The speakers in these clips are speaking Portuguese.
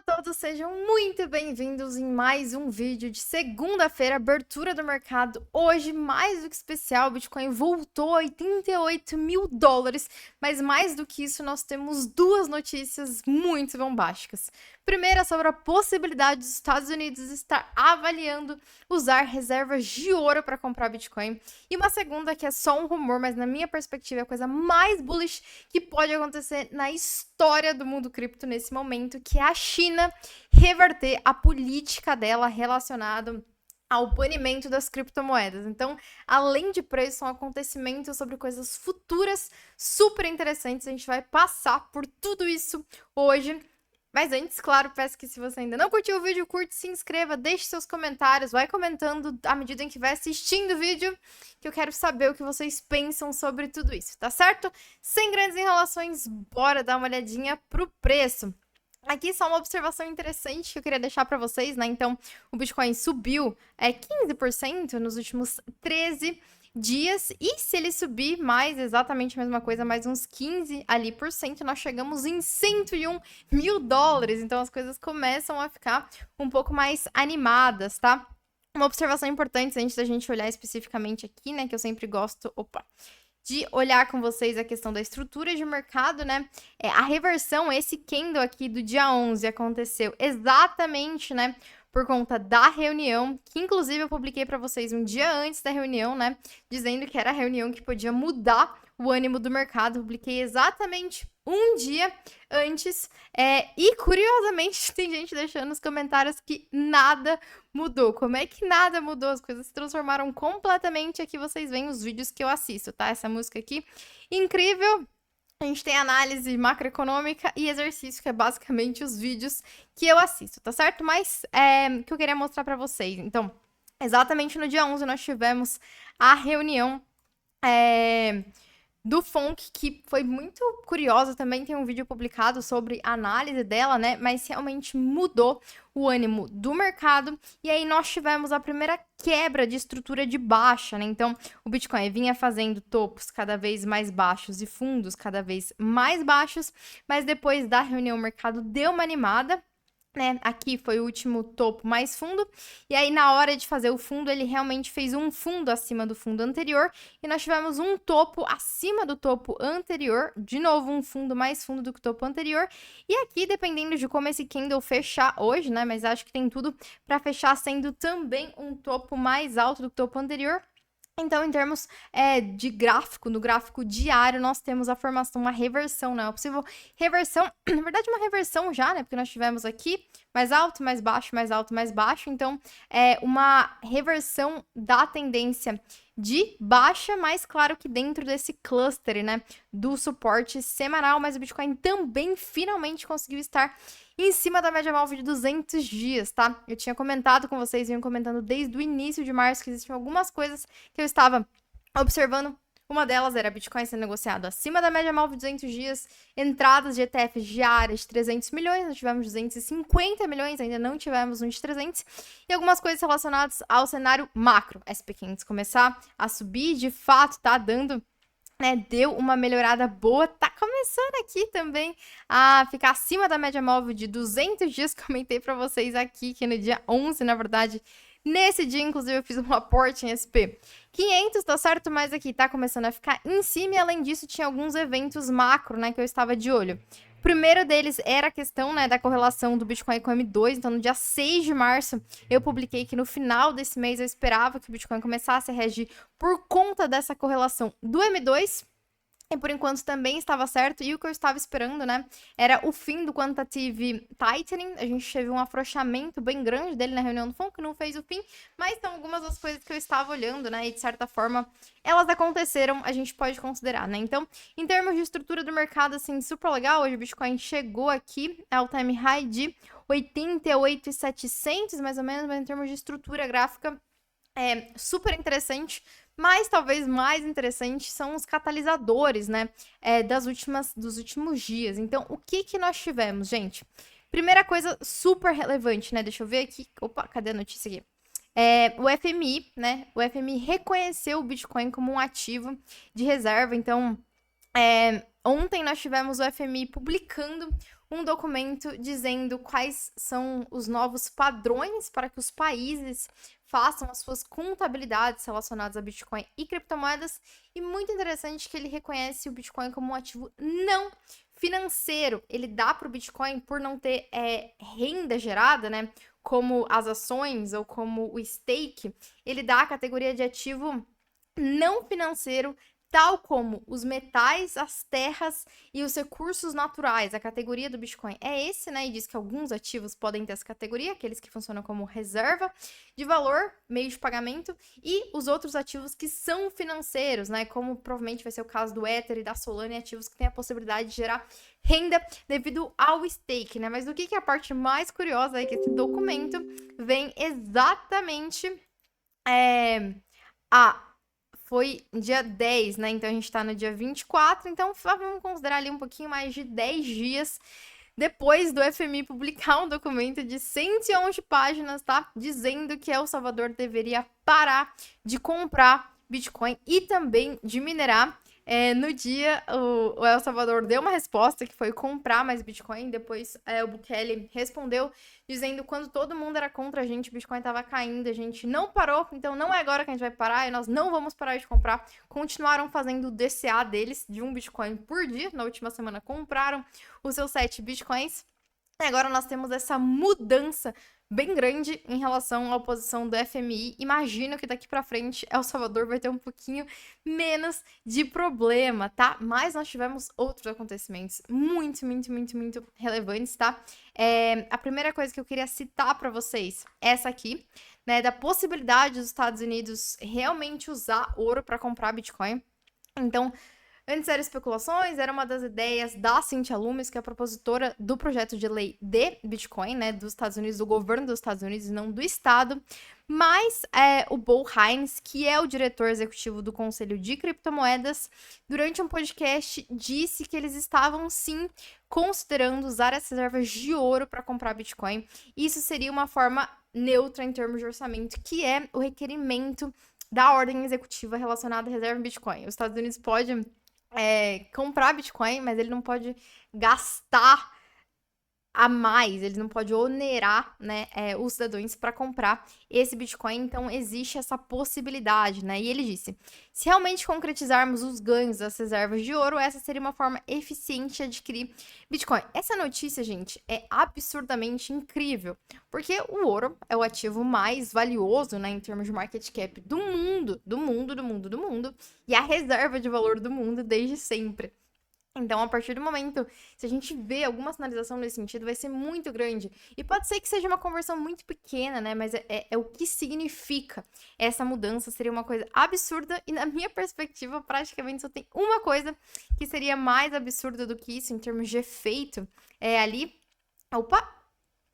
a todos, sejam muito bem-vindos em mais um vídeo de segunda-feira, abertura do mercado. Hoje, mais do que especial, o Bitcoin voltou a 88 mil dólares, mas mais do que isso, nós temos duas notícias muito bombásticas. Primeira, sobre a possibilidade dos Estados Unidos estar avaliando usar reservas de ouro para comprar Bitcoin. E uma segunda, que é só um rumor, mas na minha perspectiva é a coisa mais bullish que pode acontecer na história do mundo cripto nesse momento, que é a China reverter a política dela relacionada ao banimento das criptomoedas. Então, além de preço, são acontecimentos sobre coisas futuras super interessantes. A gente vai passar por tudo isso hoje. Mas antes, claro, peço que se você ainda não curtiu o vídeo, curte, se inscreva, deixe seus comentários, vai comentando à medida em que vai assistindo o vídeo, que eu quero saber o que vocês pensam sobre tudo isso, tá certo? Sem grandes enrolações, bora dar uma olhadinha pro preço. Aqui só uma observação interessante que eu queria deixar para vocês, né? Então, o Bitcoin subiu 15% nos últimos 13 dias, e se ele subir mais, exatamente a mesma coisa, mais uns 15 ali por cento, nós chegamos em 101 mil dólares, então as coisas começam a ficar um pouco mais animadas, tá? Uma observação importante antes da gente olhar especificamente aqui, né, que eu sempre gosto, de olhar com vocês a questão da estrutura de mercado, né? A reversão, esse candle aqui do dia 11 aconteceu exatamente, né, por conta da reunião, que inclusive eu publiquei para vocês um dia antes da reunião, né, dizendo que era a reunião que podia mudar o ânimo do mercado. Eu publiquei exatamente um dia antes, e curiosamente tem gente deixando nos comentários que nada mudou. Como é que nada mudou? As coisas se transformaram completamente. Aqui vocês veem os vídeos que eu assisto, tá? Essa música aqui, incrível. A gente tem análise macroeconômica e exercício, que é basicamente os vídeos que eu assisto, tá certo? Mas que eu queria mostrar pra vocês. Então, exatamente no dia 11 nós tivemos a reunião do FONC, que foi muito curiosa também. Tem um vídeo publicado sobre a análise dela, né? Mas realmente mudou o ânimo do mercado. E aí nós tivemos a primeira quebra de estrutura de baixa, né? Então, o Bitcoin vinha fazendo topos cada vez mais baixos e fundos cada vez mais baixos, mas depois da reunião o mercado deu uma animada, né? Aqui foi o último topo mais fundo, e aí na hora de fazer o fundo, ele realmente fez um fundo acima do fundo anterior, e nós tivemos um topo acima do topo anterior, de novo um fundo mais fundo do que o topo anterior, e aqui, dependendo de como esse candle fechar hoje, né, mas acho que tem tudo para fechar sendo também um topo mais alto do que o topo anterior. Então, em termos de gráfico, no gráfico diário, nós temos a formação, uma reversão, né? Uma possível reversão, na verdade, uma reversão já, né? Porque nós tivemos aqui mais alto, mais baixo, mais alto, mais baixo. Então, uma reversão da tendência de baixa, mas claro que dentro desse cluster, né, do suporte semanal, mas o Bitcoin também finalmente conseguiu estar em cima da média móvel de 200 dias, tá? Eu tinha comentado com vocês, vinham comentando desde o início de março que existiam algumas coisas que eu estava observando. Uma delas era Bitcoin sendo negociado acima da média móvel de 200 dias, entradas de ETFs diárias de 300 milhões, nós tivemos 250 milhões, ainda não tivemos um de 300, e algumas coisas relacionadas ao cenário macro. SP500 começar a subir, de fato, tá dando, né, deu uma melhorada boa, tá começando aqui também a ficar acima da média móvel de 200 dias, comentei para vocês aqui que no dia 11, na verdade, nesse dia, inclusive, eu fiz um aporte em SP500, tá certo? Mas aqui tá começando a ficar em cima, e além disso, tinha alguns eventos macro, né, que eu estava de olho. O primeiro deles era a questão, né, da correlação do Bitcoin com o M2. Então, no dia 6 de março, eu publiquei que no final desse mês eu esperava que o Bitcoin começasse a reagir por conta dessa correlação do M2. E por enquanto também estava certo, e o que eu estava esperando, né, era o fim do quantitative tightening. A gente teve um afrouxamento bem grande dele na reunião do FONC, que não fez o fim, mas são algumas das coisas que eu estava olhando, né, e de certa forma elas aconteceram, a gente pode considerar, né. Então, em termos de estrutura do mercado, assim, super legal. Hoje o Bitcoin chegou aqui ao time high de 88.700, mais ou menos, mas em termos de estrutura gráfica, super interessante. Mas talvez mais interessante são os catalisadores, né, dos últimos dias. Então, o que nós tivemos, gente? Primeira coisa super relevante, né? Deixa eu ver aqui. Opa, cadê a notícia aqui? O FMI, né? O FMI reconheceu o Bitcoin como um ativo de reserva. Então, ontem nós tivemos o FMI publicando um documento dizendo quais são os novos padrões para que os países façam as suas contabilidades relacionadas a Bitcoin e criptomoedas. E muito interessante que ele reconhece o Bitcoin como um ativo não financeiro. Ele dá para o Bitcoin, por não ter renda gerada, né? Como as ações ou como o stake, ele dá a categoria de ativo não financeiro, tal como os metais, as terras e os recursos naturais. A categoria do Bitcoin é esse, né? E diz que alguns ativos podem ter essa categoria, aqueles que funcionam como reserva de valor, meio de pagamento, e os outros ativos que são financeiros, né? Como provavelmente vai ser o caso do Ether e da Solana, ativos que têm a possibilidade de gerar renda devido ao stake, né? Mas o que é a parte mais curiosa é que esse documento vem exatamente foi dia 10, né? Então a gente tá no dia 24, então vamos considerar ali um pouquinho mais de 10 dias depois do FMI publicar um documento de 111 páginas, tá? Dizendo que El Salvador deveria parar de comprar Bitcoin e também de minerar. No dia, o El Salvador deu uma resposta que foi comprar mais Bitcoin. Depois, o Bukele respondeu dizendo quando todo mundo era contra a gente, o Bitcoin estava caindo, a gente não parou, então não é agora que a gente vai parar e nós não vamos parar de comprar. Continuaram fazendo o DCA deles de um Bitcoin por dia. Na última semana compraram os seus 7 Bitcoins. E agora nós temos essa mudança bem grande em relação à posição do FMI. Imagino que daqui para frente El Salvador vai ter um pouquinho menos de problema, tá? Mas nós tivemos outros acontecimentos muito, muito, muito, muito relevantes, tá? A primeira coisa que eu queria citar para vocês é essa aqui, né? Da possibilidade dos Estados Unidos realmente usar ouro para comprar Bitcoin. Então, antes eram especulações, era uma das ideias da Cynthia Lummis, que é a propositora do projeto de lei de Bitcoin, né, dos Estados Unidos, do governo dos Estados Unidos, e não do Estado. Mas o Bo Hines, que é o diretor executivo do Conselho de Criptomoedas, durante um podcast disse que eles estavam sim considerando usar as reservas de ouro para comprar Bitcoin. Isso seria uma forma neutra em termos de orçamento, que é o requerimento da ordem executiva relacionada à reserva em Bitcoin. Os Estados Unidos podem comprar Bitcoin, mas ele não pode gastar a mais, ele não pode onerar, né, os cidadãos para comprar esse Bitcoin, então existe essa possibilidade, né? E ele disse: se realmente concretizarmos os ganhos das reservas de ouro, essa seria uma forma eficiente de adquirir Bitcoin. Essa notícia, gente, é absurdamente incrível, porque o ouro é o ativo mais valioso, né, em termos de market cap do mundo, do mundo, do mundo, do mundo, e a reserva de valor do mundo desde sempre. Então, a partir do momento, se a gente vê alguma sinalização nesse sentido, vai ser muito grande. E pode ser que seja uma conversão muito pequena, né? Mas é o que significa essa mudança. Seria uma coisa absurda. E na minha perspectiva, praticamente só tem uma coisa que seria mais absurda do que isso, em termos de efeito.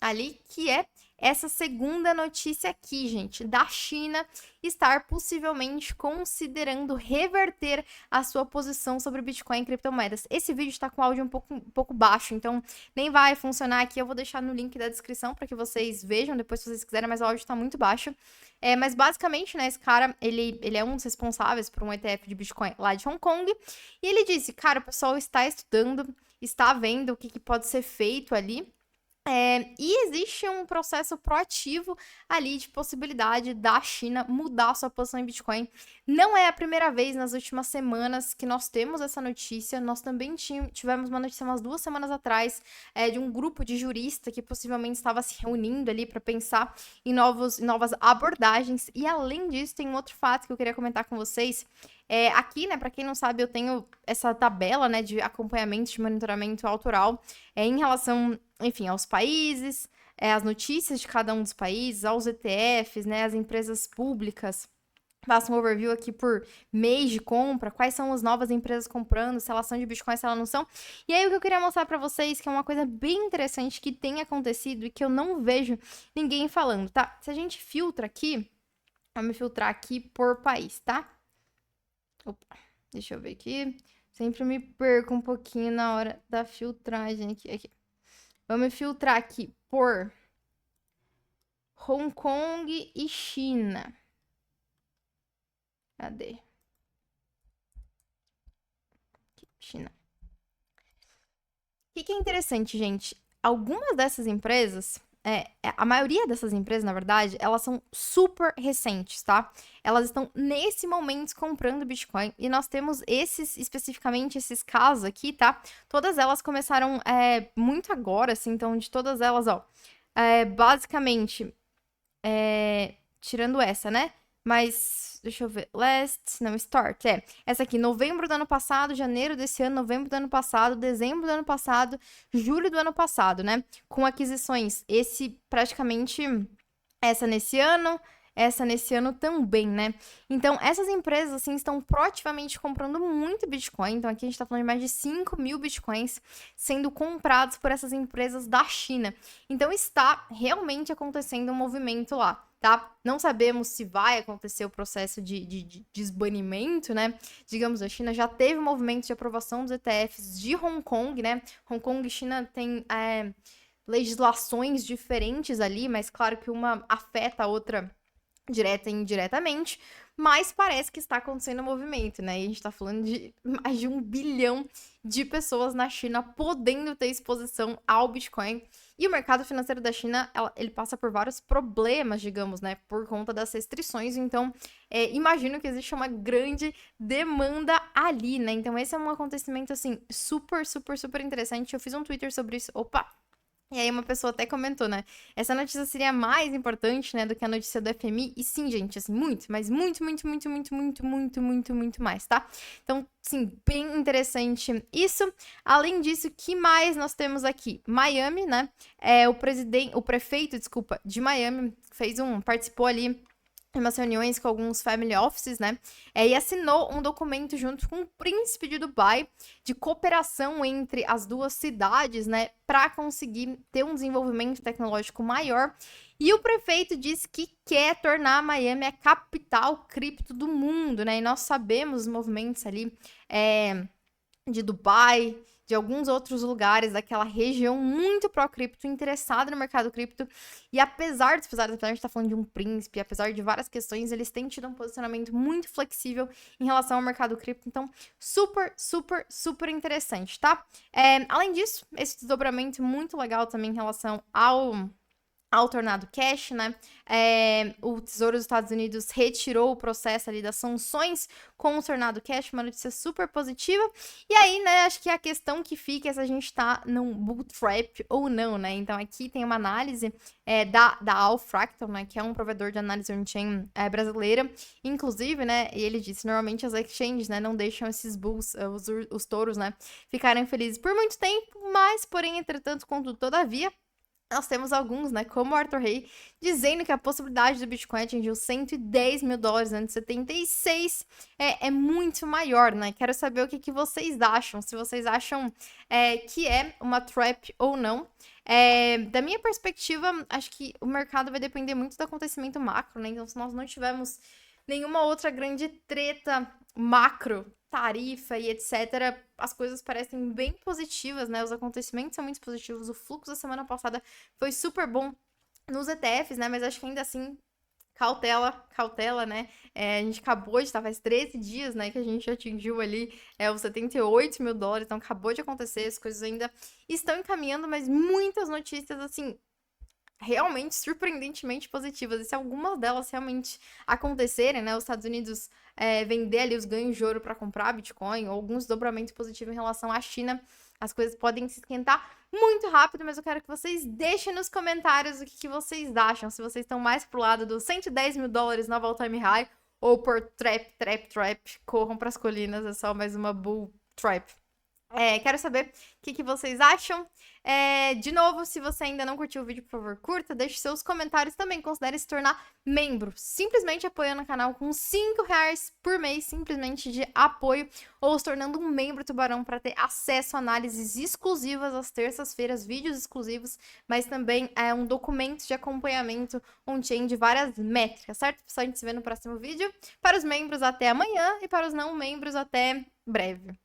Ali, que é essa segunda notícia aqui, gente, da China estar possivelmente considerando reverter a sua posição sobre Bitcoin e criptomoedas. Esse vídeo está com áudio um pouco baixo, então nem vai funcionar aqui. Eu vou deixar no link da descrição para que vocês vejam depois se vocês quiserem, mas o áudio está muito baixo. Mas basicamente, né, esse cara, ele é um dos responsáveis por um ETF de Bitcoin lá de Hong Kong, e ele disse, cara, o pessoal está estudando, está vendo o que pode ser feito ali. E existe um processo proativo ali de possibilidade da China mudar sua posição em Bitcoin. Não é a primeira vez nas últimas semanas que nós temos essa notícia. Nós também tivemos uma notícia umas 2 semanas atrás de um grupo de juristas que possivelmente estava se reunindo ali para pensar em novas abordagens. E além disso, tem um outro fato que eu queria comentar com vocês. Aqui, né, para quem não sabe, eu tenho essa tabela, né, de acompanhamento, de monitoramento autoral em relação, enfim, aos países, as notícias de cada um dos países, aos ETFs, né, as empresas públicas. Faço um overview aqui por mês de compra, quais são as novas empresas comprando, se elas são de Bitcoin, se elas não são. E aí o que eu queria mostrar para vocês, que é uma coisa bem interessante que tem acontecido e que eu não vejo ninguém falando, tá? Se a gente filtra aqui, vamos filtrar aqui por país, tá? Opa, deixa eu ver aqui. Sempre me perco um pouquinho na hora da filtragem aqui. Vamos filtrar aqui por Hong Kong e China. Cadê? Aqui, China. Que é interessante, gente? Algumas dessas empresas, a maioria dessas empresas, na verdade, elas são super recentes, tá? Elas estão nesse momento comprando Bitcoin e nós temos esses, especificamente esses casos aqui, tá? Todas elas começaram muito agora, assim, então de todas elas, ó, basicamente, tirando essa, né? Mas, deixa eu ver. Start. Essa aqui, novembro do ano passado, janeiro desse ano, novembro do ano passado, dezembro do ano passado, julho do ano passado, né? Com aquisições. Essa nesse ano também, né? Então, essas empresas, assim, estão proativamente comprando muito Bitcoin. Então, aqui a gente tá falando de mais de 5 mil Bitcoins sendo comprados por essas empresas da China. Então, está realmente acontecendo um movimento lá, tá? Não sabemos se vai acontecer o processo de desbanimento, né? Digamos, a China já teve um movimento de aprovação dos ETFs de Hong Kong, né? Hong Kong e China têm legislações diferentes ali, mas claro que uma afeta a outra direta e indiretamente, mas parece que está acontecendo um movimento, né? E a gente tá falando de mais de 1 bilhão de pessoas na China podendo ter exposição ao Bitcoin. E o mercado financeiro da China, ele passa por vários problemas, digamos, né? Por conta das restrições. Então, imagino que existe uma grande demanda ali, né? Então, esse é um acontecimento, assim, super, super, super interessante. Eu fiz um Twitter sobre isso. Opa! E aí uma pessoa até comentou, né? Essa notícia seria mais importante, né, do que a notícia do FMI. E sim, gente, assim, muito, mas muito, muito, muito, muito, muito, muito, muito, muito mais, tá? Então, sim, bem interessante isso. Além disso, que mais nós temos aqui? Miami, né? O prefeito, desculpa, de Miami participou ali em umas reuniões com alguns family offices, né? E assinou um documento junto com o príncipe de Dubai de cooperação entre as duas cidades, né? Para conseguir ter um desenvolvimento tecnológico maior. E o prefeito disse que quer tornar Miami a capital cripto do mundo, né? E nós sabemos os movimentos ali de Dubai, de alguns outros lugares daquela região muito pró-cripto, interessada no mercado cripto. E apesar de a gente estar falando de um príncipe, apesar de várias questões, eles têm tido um posicionamento muito flexível em relação ao mercado cripto. Então, super, super, super interessante, tá? Além disso, esse desdobramento muito legal também em relação ao Tornado Cash, né? O Tesouro dos Estados Unidos retirou o processo ali das sanções com o Tornado Cash, uma notícia super positiva. E aí, né, acho que a questão que fica é se a gente tá num bull trap ou não, né? Então aqui tem uma análise da Alfractal, né, que é um provedor de análise on-chain brasileira. Inclusive, né, e ele disse, normalmente as exchanges, né, não deixam esses bulls, os touros, né, ficarem felizes por muito tempo, mas, porém, entretanto, contudo, todavia, nós temos alguns, né, como o Arthur Hay, dizendo que a possibilidade do Bitcoin atingir os 110 mil dólares antes de 76 é muito maior, né? Quero saber o que vocês acham, se vocês acham que é uma trap ou não. Da minha perspectiva, acho que o mercado vai depender muito do acontecimento macro, né? Então, se nós não tivermos nenhuma outra grande treta macro, tarifa e etc., as coisas parecem bem positivas, né? Os acontecimentos são muito positivos. O fluxo da semana passada foi super bom nos ETFs, né? Mas acho que ainda assim, cautela, né? A gente acabou de estar, faz 13 dias, né? Que a gente atingiu ali os 78 mil dólares. Então, acabou de acontecer, as coisas ainda estão encaminhando, mas muitas notícias, assim, realmente surpreendentemente positivas. E se algumas delas realmente acontecerem, né, os Estados Unidos vender ali os ganhos de ouro para comprar Bitcoin, ou alguns dobramentos positivos em relação à China, as coisas podem se esquentar muito rápido, mas eu quero que vocês deixem nos comentários o que vocês acham, se vocês estão mais pro lado dos 110 mil dólares nova all-time high, ou por trap, corram pras colinas, é só mais uma bull trap. Quero saber o que vocês acham. De novo, se você ainda não curtiu o vídeo, por favor, curta, deixe seus comentários. Também considere se tornar membro, simplesmente apoiando o canal com R$5 por mês, simplesmente de apoio, ou se tornando um membro Tubarão para ter acesso a análises exclusivas às terças-feiras, vídeos exclusivos, mas também um documento de acompanhamento on-chain de várias métricas, certo? Pessoal, a gente se vê no próximo vídeo. Para os membros, até amanhã, e para os não membros, até breve.